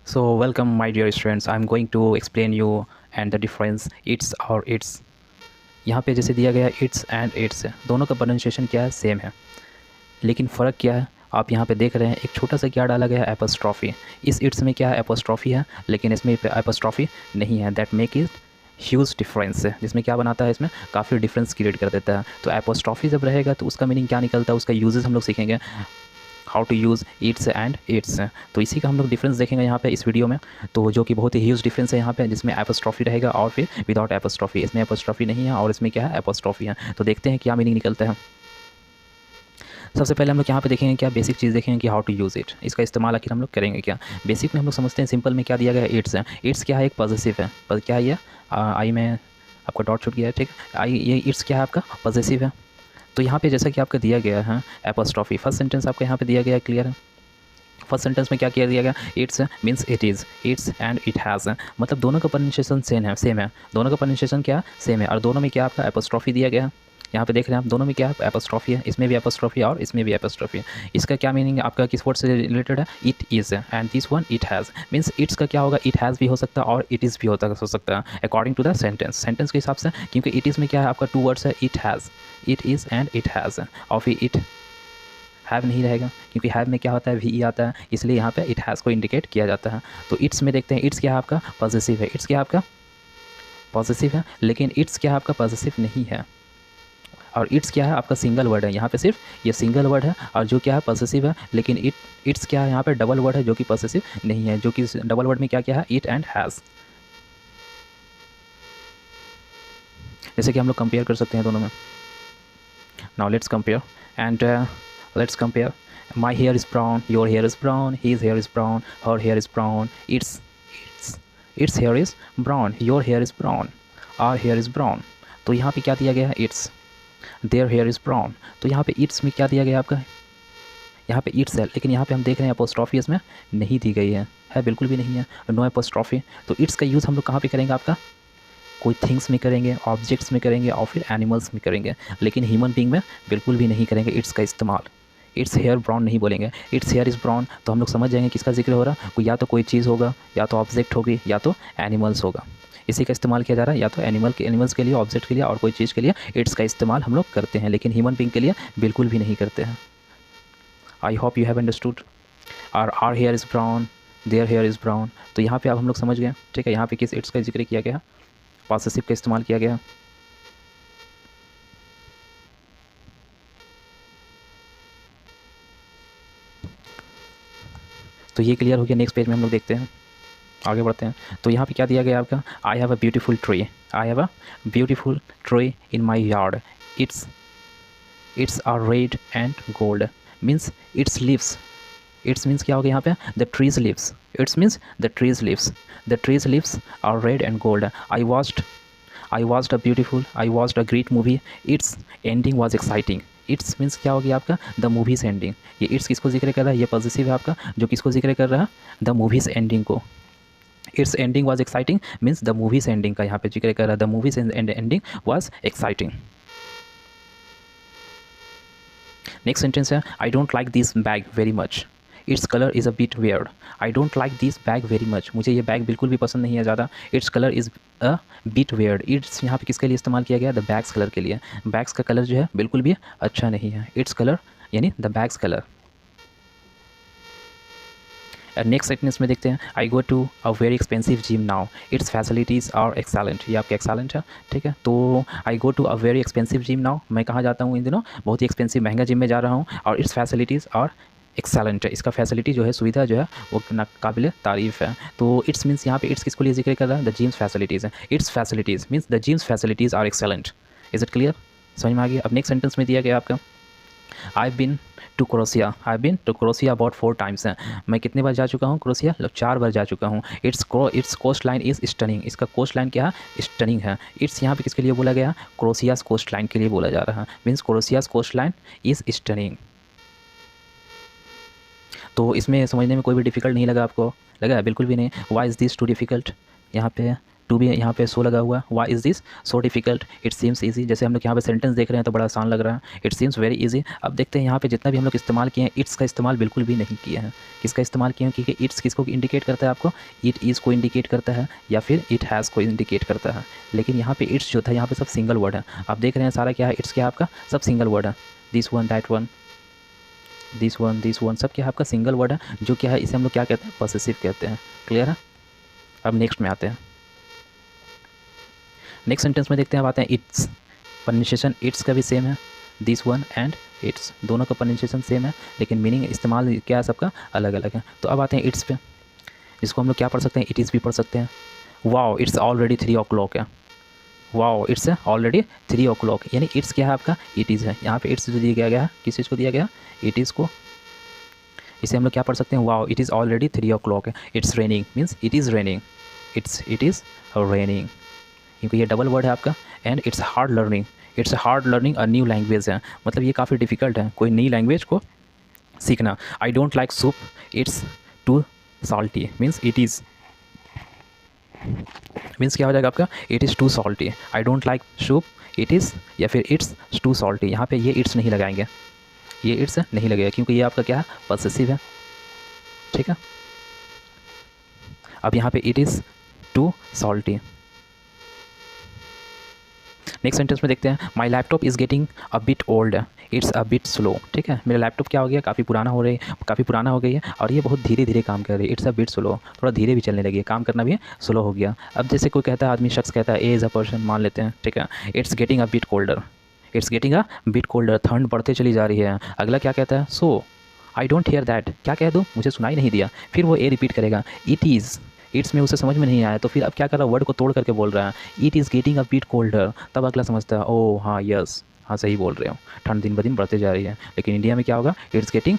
So welcome my dear students. I'm going to explain you and the difference its और its। यहाँ पे जैसे दिया गया its and its है, दोनों का प्रोनाउंसिएशन क्या है, सेम है, लेकिन फ़र्क क्या है आप यहाँ पे देख रहे हैं। एक छोटा सा क्या डाला गया है, एपोस्ट्रॉफी। इस इट्स में क्या है, एपोस्ट्रॉफी है, लेकिन इसमें एपोस्ट्रॉफी नहीं है। That make it huge difference है, जिसमें क्या बनाता है, इसमें काफ़ी डिफरेंस क्रिएट कर देता है। तो एपोस्ट्रॉफी जब रहेगा तो उसका मीनिंग क्या निकलता है, उसका यूजेस हम लोग सीखेंगे, how to use its and it's. तो इसी का हम लोग डिफरेंस देखेंगे यहाँ पे इस वीडियो में, तो जो कि बहुत ही ह्यूज डिफरेंस है यहाँ पे, जिसमें एपोस्ट्रॉफी रहेगा और फिर विदाउट एपोस्ट्रॉफी। इसमें एपोस्ट्रॉफी नहीं है और इसमें क्या है, एपोस्ट्रॉफी है। तो देखते हैं क्या मीनिंग निकलता है। सबसे पहले हम लोग यहाँ पे देखेंगे क्या बेसिक चीज़ देखेंगे कि हाउ टू यूज़ इट, इसका इस्तेमाल आखिर हम लोग करेंगे क्या। बेसिक में हम लोग समझते हैं, सिंपल में क्या दिया गया है, इट्स है। इट्स क्या है, एक पॉजिटिव है, पर क्या है ये आई में आपका डॉट छूट गया है, ठीक है। आई ये इट्स क्या है, आपका पॉजिटिव है। तो यहाँ पे जैसा कि आपका दिया गया है एपोस्ट्रॉफी, फर्स्ट सेंटेंस आपका यहाँ पे दिया गया है, क्लियर है। फर्स्ट सेंटेंस में क्या किया दिया गया, it's means it is, it's and it has, मतलब दोनों का प्रोनाउंसिएशन सेम है, दोनों का प्रोनाउंसिएशन क्या सेम है, और दोनों में क्या आपका एपोस्ट्रॉफी दिया गया है। यहाँ पे देख रहे हैं आप, दोनों में क्या एपोस्ट्रॉफी है, इसमें भी एपोस्ट्रॉफी और इसमें भी एपोस्ट्रॉफी है। इसका क्या मीनिंग आपका किस वर्ड से रिलेटेड है, it is, and this one it has. Means it's का क्या होगा, इट हैज़ भी हो सकता है और इट इज़ भी हो सकता है अकॉर्डिंग टू द सेंटेंस के हिसाब से, क्योंकि इट इज़ में क्या है आपका टू वर्ड्स है, it has, it is and it has, और फिर इट हैव नहीं रहेगा, क्योंकि हैव में क्या होता है, वी ई आता है, इसलिए यहाँ पे इट हैज़ को इंडिकेट किया जाता है। तो इट्स में देखते हैं, इट्स क्या है आपका पॉजिटिव है, इट्स क्या है आपका पॉजिटिव है, लेकिन इट्स क्या है आपका पॉजिटिव नहीं है, और इट्स क्या है आपका सिंगल वर्ड है, यहाँ पे सिर्फ ये सिंगल वर्ड है, और जो क्या है पॉजिटिव है, लेकिन इट्स क्या है यहाँ पे डबल वर्ड है, जो कि पॉजिटिव नहीं है, जो कि डबल वर्ड में क्या क्या है, इट एंड हैज़। जैसे कि हम लोग कंपेयर कर सकते हैं दोनों में। Now let's compare and let's compare. My hair is brown, your hair is brown, his hair is brown, her hair is brown, its hair is brown, your hair is brown, our hair is brown। तो यहाँ पे क्या दिया गया है, it's, their hair is brown। तो यहाँ पे it's में क्या दिया गया आपका, यहाँ पे it's है, लेकिन यहाँ पे हम देख रहे हैं अपोस्ट्रॉफी इसमें नहीं दी गई है बिल्कुल भी नहीं है, नो अपोस्ट्रॉफी। तो it's का यूज़ हम लोग कहाँ पे करेंगे, आपका कोई थिंग्स में करेंगे, ऑब्जेक्ट्स में करेंगे, और फिर एनिमल्स में करेंगे, लेकिन ह्यूमन बींग में बिल्कुल भी नहीं करेंगे इट्स का इस्तेमाल। इट्स हेयर ब्राउन नहीं बोलेंगे, इट्स हेयर इज़ ब्राउन, तो हम लोग समझ जाएंगे किसका जिक्र हो रहा है, या तो कोई चीज़ होगा, या तो ऑब्जेक्ट होगी, या तो एनिमल्स होगा। इसी का इस्तेमाल किया जा रहा है, या तो एनिमल्स के लिए, ऑब्जेक्ट के लिए, और कोई चीज़ के लिए इट्स का इस्तेमाल हम लोग करते हैं, लेकिन ह्यूमन बींग के लिए बिल्कुल भी नहीं करते हैं। I hope you have understood. Our hair is brown, their hair is brown. तो यहाँ पे आप हम लोग समझ गए, ठीक है। यहाँ पे किस इट्स का जिक्र किया गया, पॉसेसिव का इस्तेमाल किया गया। तो ये क्लियर हो गया। नेक्स्ट पेज में हम लोग देखते हैं, आगे बढ़ते हैं। तो यहाँ पे क्या दिया गया आपका, I have a beautiful tree, I have a beautiful tree in my yard, its are red and gold. Means its leaves, its means क्या हो गया यहाँ पे, the tree's leaves, its means the tree's leaves are red and gold. I watched a great movie, its ending was exciting। Its means क्या हो गया आपका, the movie's ending. ये इट्स किसको जिक्र कर रहा है, ये पॉजिटिव है आपका, जो किसको जिक्र कर रहा है, द मूवीज़ एंडिंग को। Its ending was exciting means the movie's ending का यहाँ पे जिक्र कर रहा है, the movie's ending was exciting. Next sentence है, I don't like this bag very much, its colour is a bit weird. I don't like this bag very much, मुझे ये बैग बिल्कुल भी पसंद नहीं है ज़्यादा। Its colour is a bit weird. Its यहाँ पे किसके लिए इस्तेमाल किया गया, द बैग्स कलर के लिए। बैग्स का कलर जो है बिल्कुल भी अच्छा नहीं है, इट्स कलर यानी the bag's colour. Next sentence में देखते हैं, I go to a very expensive gym now, its facilities are excellent. ये आपके एक्सेलेंट है, ठीक है। तो I go to a very expensive gym now, मैं कहाँ जाता हूँ इन दिनों, बहुत ही एक्सपेंसिव महंगा जिम में जा रहा हूँ, और इट्स फैसिलिटीज़ आर एक्सेलेंट है। इसका फैसिलिटी जो है, सुविधा जो है, वो काबिल तारीफ़ है। तो इट्स मीन्स यहाँ पे इट्स किसको लिए जिक्र कर रहा है, द जिम्स फैसिलिटीज़ है। Its facilities means the gym's facilities are excellent. Is it clear, समझ में आ गया। अब नेक्स्ट सेंटेंस में दिया गया आपका, आई बिन टू क्रोशिया अबाउट 4 टाइम्स है। मैं कितने बार जा चुका हूँ क्रोशिया, 4 बार जा चुका हूँ। Its coastline is stunning. इसका कोस्ट लाइन क्या है, स्टनिंग है। इट्स यहाँ पे किसके लिए बोला गया, क्रोशियाज कोस्ट लाइन के लिए बोला जा रहा है, means Croatia's coastline is stunning. तो इसमें समझने में कोई भी डिफ़िकल्ट नहीं लगा आपको, लगा बिल्कुल भी नहीं। Why is this too difficult, यहाँ पे टू भी यहाँ पे सो लगा हुआ है। Why is this so difficult, it seems easy. जैसे हम लोग यहाँ पे सेंटेंस देख रहे हैं तो बड़ा आसान लग रहा है, इट सीम्स वेरी ईजी। अब देखते हैं यहाँ पे जितना भी हम लोग इस्तेमाल किए हैं, इट्स का इस्तेमाल बिल्कुल भी नहीं किए हैं। किसका इस्तेमाल किए हैं? क्योंकि इट्स किसको इंडिकेट करता है आपको? इट इज़ को इंडिकेट करता है या फिर इट हैज़ को इंडिकेट करता है। लेकिन यहाँ पे इट्स जो था, यहाँ पे सब सिंगल वर्ड है। आप देख रहे हैं सारा क्या है, इट्स क्या है आपका, सब सिंगल वर्ड है। This one, that one, this one, सब क्या है आपका सिंगल वर्ड है, जो क्या है इसे हम लोग क्या कहते हैं? पॉसेसिव कहते हैं। क्लियर है? अब नेक्स्ट में आते हैं। नेक्स्ट सेंटेंस में देखते हैं, अब आते हैं इट्स। प्रोनाउंसिएशन इट्स का भी सेम है, दिस वन एंड इट्स दोनों का प्रोनाउंसिएशन सेम है, लेकिन मीनिंग इस्तेमाल क्या है सबका अलग अलग है। तो अब आते हैं इट्स पे, जिसको हम लोग क्या पढ़ सकते हैं? इट इज़ भी पढ़ सकते हैं। वाओ इट्स ऑलरेडी 3 o'clock है। वाओ इट्स ऑलरेडी 3 o'clock, यानी इट्स क्या है आपका? इट इज़ है। यहाँ पे इट्स जो दिया गया है, किस चीज़ को दिया गया? इट इज़ को। इसे हम लोग क्या पढ़ सकते हैं? Wow it is already 3 o'clock है। It's raining means it is raining, it is raining, क्योंकि ये डबल वर्ड है आपका। And it's hard learning, it's hard learning a new language है, मतलब ये काफ़ी डिफ़िकल्ट है कोई नई लैंग्वेज को सीखना। I don't like soup, it's too salty means it is, means क्या हो जाएगा आपका? It is too salty. I don't like soup, it is या फिर इट्स टू सॉल्टी। यहाँ पे ये इट्स नहीं लगाएंगे, ये इट्स नहीं लगेगा, क्योंकि ये आपका क्या है? पॉसेसिव है। ठीक है, अब यहाँ पे it is too salty. Next sentence में देखते हैं, my laptop is getting a bit old, it's a bit slow. ठीक है, मेरा लैपटॉप क्या हो गया? काफ़ी पुराना हो गई है और ये बहुत धीरे धीरे काम कर रही है। इट्स अ बिट स्लो, थोड़ा धीरे भी चलने लगी है, काम करना भी स्लो हो गया। अब जैसे कोई कहता है, आदमी शख्स कहता है, ए इज़ अ पर्सन मान लेते हैं, ठीक है, it's getting a bit colder, it's getting a bit colder, ठंड बढ़ते चली जा रही है। अगला क्या कहता है? सो आई डोंट हियर दैट, क्या कह दूँ? मुझे सुनाई नहीं दिया। फिर वो ए रिपीट करेगा, इट इज़, इट्स में उसे समझ में नहीं आया, तो फिर अब क्या कर रहा है? वर्ड को तोड़ करके बोल रहा है, it is getting a bit colder. तब अगला समझता है, ओ हाँ यस, हाँ सही बोल रहे हो, ठंड दिन ब दिन बढ़ते जा रही है। लेकिन इंडिया में क्या होगा? इट्स गेटिंग,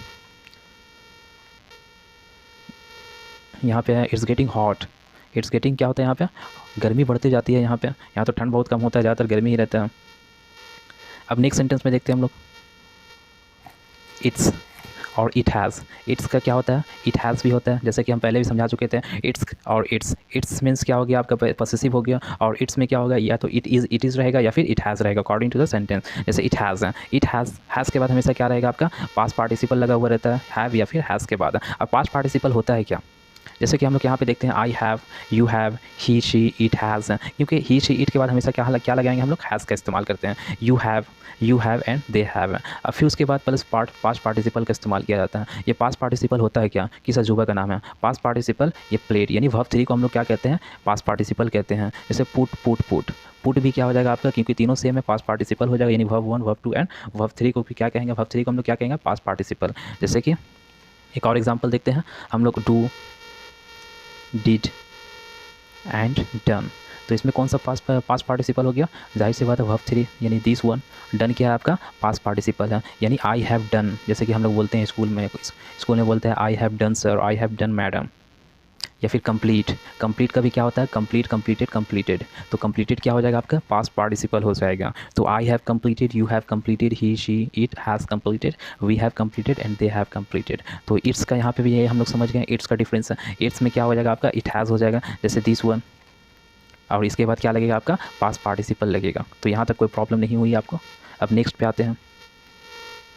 यहाँ पे है it's getting hot, it's getting क्या होता है यहाँ पे? गर्मी बढ़ती जाती है। यहाँ तो ठंड बहुत कम होता है, ज़्यादातर गर्मी ही रहता है। अब नेक्स्ट सेंटेंस में देखते हैं हम लोग, इट्स और इट हैज़। इट्स का क्या होता है? इट हैज़ भी होता है, जैसे कि हम पहले भी समझा चुके थे। इट्स और इट्स मीन्स क्या हो गया आपका? पॉसेसिव हो गया। और इट्स में क्या होगा? या तो इट इज़ रहेगा या फिर इट हैज़ रहेगा, अकॉर्डिंग टू द सेंटेंस। जैसे इट हैज़ है, इट हैज़ के बाद हमेशा क्या रहेगा आपका? पास्ट पार्टिसिपल लगा हुआ रहता है, हैव या फिर हैज़ के बाद। अब पास्ट पार्टिसिपल होता है क्या? जैसे कि हम लोग यहाँ पे देखते हैं, I have, you have, he she, it has, क्योंकि ही शी इट के बाद हमेशा क्या लगाएंगे हम लोग? हैज़ का इस्तेमाल करते हैं। You have and they have. अब फिर उसके बाद प्लस पास्ट पार्टिसिपल का इस्तेमाल किया जाता है। ये पास्ट पार्टिसिपल होता है क्या? किस अजूबा का नाम है? पास्ट पार्टिसिपल ये प्लेड, यानी वर्ब 3 को हम लोग क्या कहते हैं? पास्ट पार्टिसिपल कहते हैं। जैसे पुट भी क्या हो जाएगा आपका? क्योंकि तीनों सेम है, पास्ट पार्टिसिपल हो जाएगा, यानी वर्ब 1, वर्ब 2 एंड वर्ब 3 को भी क्या कहेंगे? वर्ब 3 को हम लोग क्या कहेंगे? Past participle. जैसे कि एक और एग्जाम्पल देखते हैं हम लोग, डू, डिड एंड डन। तो इसमें कौन सा पास्ट पार्टिसिपल हो गया? जाहिर सी बात है वर्ब 3, यानी दिस वन। डन क्या है आपका? पास्ट पार्टिसिपल है, यानी आई हैव डन। जैसे कि हम लोग बोलते हैं स्कूल में बोलते हैं, I have done sir, I have done madam. या फिर कंप्लीट का भी क्या होता है? कंप्लीटेड। तो कंप्लीटेड क्या हो जाएगा आपका? पास्ट पार्टिसिपल हो जाएगा। तो I have completed, you have completed, he she it has completed, we have completed and they have completed. तो इट्स का यहाँ पे भी ये हम लोग समझ गए, इट्स का डिफरेंस है। इट्स में क्या हो जाएगा आपका? इट हैज़ हो जाएगा, जैसे दिस वन, और इसके बाद क्या लगेगा आपका? पास्ट पार्टिसिपल लगेगा। तो यहाँ तक कोई प्रॉब्लम नहीं हुई आपको। अब नेक्स्ट पे आते हैं,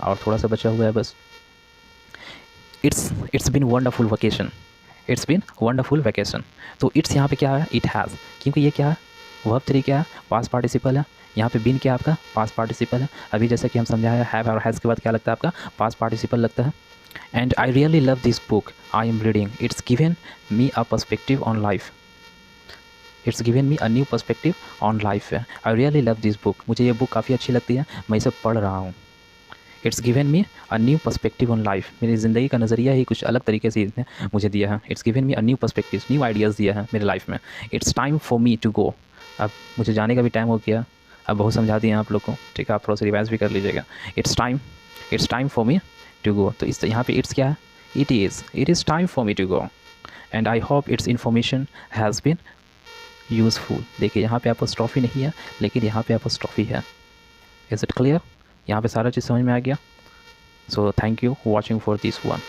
और थोड़ा सा बचा हुआ है बस। It's been wonderful vacation, it's been wonderful vacation. तो इट्स यहाँ पे क्या है? इट हैज़, क्योंकि ये क्या है? वर्ब 3 क्या है? पास्ट पार्टिसिपल है। यहाँ पे बिन क्या आपका? पास्ट पार्टिसिपल है। अभी जैसे कि हम समझाया, हैव और हैज़ के बाद क्या लगता है आपका? पास्ट पार्टिसिपल लगता है। And I really love this book I am reading, it's given me a perspective on life, it's given me a new perspective on life है। I really love this book, मुझे ये book काफ़ी अच्छी लगती है, मैं इसे पढ़ रहा हूँ। It's given me a new perspective on life, मेरी ज़िंदगी का नज़रिया ही कुछ अलग तरीके से इसने मुझे दिया है। It's given me a new perspective, new ideas दिया है मेरे लाइफ में। It's time for me to go, अब मुझे जाने का भी टाइम हो गया। अब बहुत समझा दिया आप लोग को, ठीक है, आप थोड़ा सा रिवाइज भी कर लीजिएगा। It's time for me to go. तो इस यहाँ पे इट्स क्या है? It is time for me to go and I hope its information has been useful. देखिए यहाँ पे एपोस्ट्रॉफी नहीं है, लेकिन यहाँ पे एपोस्ट्रॉफी है। Is it clear? यहाँ पे सारा चीज़ समझ में आ गया। So thank you watching for this one.